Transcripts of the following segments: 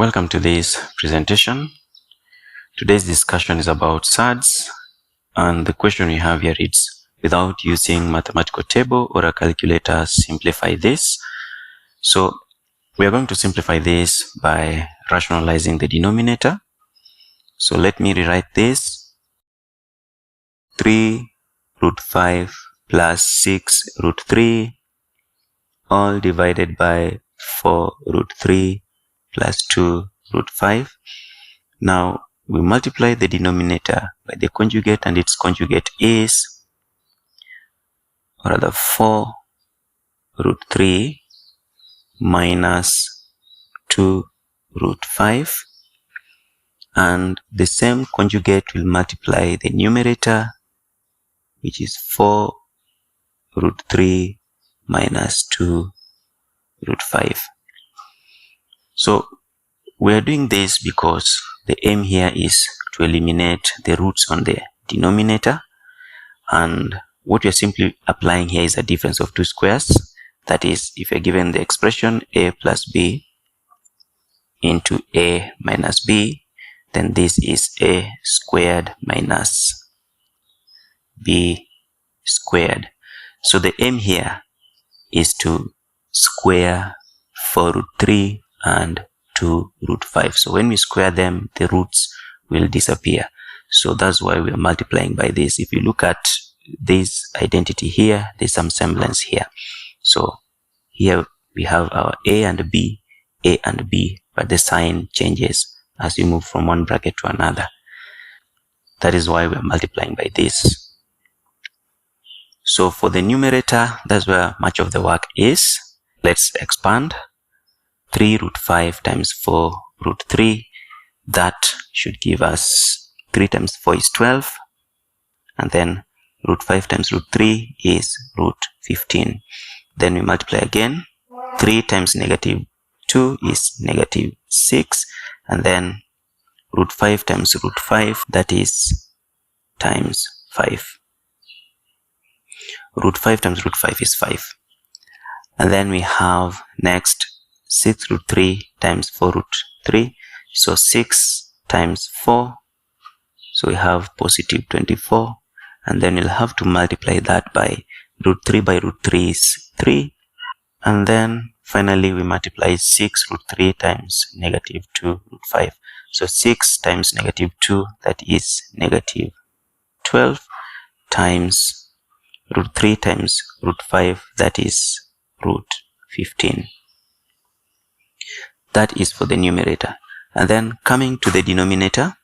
Welcome to this presentation. Today's discussion is about surds, and the question we have here is, without using mathematical table or a calculator, simplify this. So we are going to simplify this by rationalizing the denominator. So let me rewrite this: 3 root 5 plus 6 root 3 all divided by 4 root 3 plus 2 root 5. Now we multiply the denominator by the conjugate, and its conjugate is, or rather, 4 root 3 minus 2 root 5, and the same conjugate will multiply the numerator, which is 4 root 3 minus 2 root 5. So we are doing this because the aim here is to eliminate the roots on the denominator, and what we are simply applying here is a difference of two squares. That is, if you're given the expression a plus b into a minus b, then this is a squared minus b squared. So the aim here is to square 4 root 3 and 2 root 5. So when we square them, the roots will disappear. So that's why we are multiplying by this. If you look at this identity here, there's some semblance here. So here we have our a and b, but the sign changes as we move from one bracket to another. That is why we are multiplying by this. So for the numerator, that's where much of the work is. Let's expand. 3 root 5 times 4 root 3, that should give us 3 times 4 is 12, and then root 5 times root 3 is root 15. Then we multiply again. 3 times negative 2 is negative 6, and then root 5 times root 5, that is times 5. Root 5 times root 5 is 5. And then we have next 6 root 3 times 4 root 3. So 6 times 4. So we have positive 24. And then we'll have to multiply that by root 3 by root 3 is 3. And then finally we multiply 6 root 3 times negative 2 root 5. So 6 times negative 2, that is negative 12, times root 3 times root 5, that is root 15. That is for the numerator. And then coming to the denominator,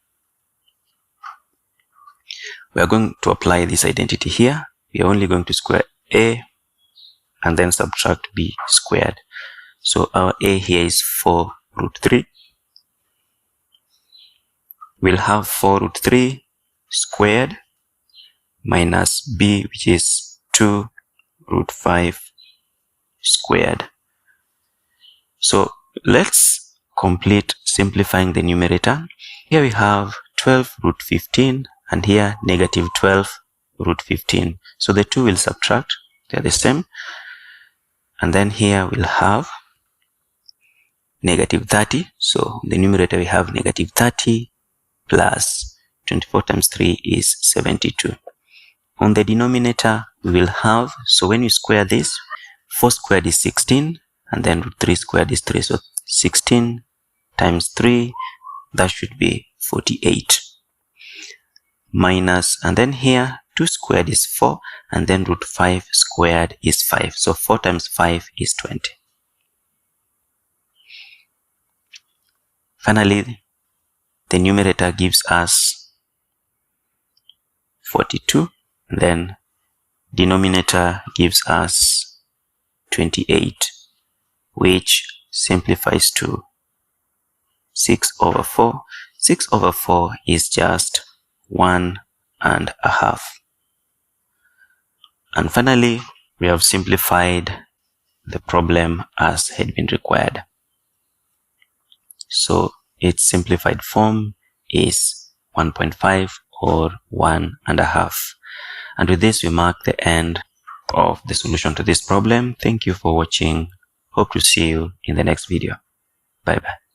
we are going to apply this identity here. We are only going to square a and then subtract b squared. So our a here is 4 root 3. We'll have 4 root 3 squared minus b, which is 2 root 5 squared. So let's complete simplifying the numerator. Here we have 12 root 15, and here negative 12 root 15. So the two will subtract, they are the same. And then here we'll have negative 30. So in the numerator we have negative 30 plus 24 times 3 is 72. On the denominator we will have, so when you square this, 4 squared is 16, and then root 3 squared is 3. So 16 times 3, that should be 48. Minus, and then here 2 squared is 4, and then root 5 squared is 5. So 4 times 5 is 20. Finally, the numerator gives us 42, and then denominator gives us 28, which simplifies to 6 over 4. 6 over 4 is just 1.5. And finally, we have simplified the problem as had been required. So its simplified form is 1.5 or 1.5. And with this, we mark the end of the solution to this problem. Thank you for watching. Hope to see you in the next video. Bye bye.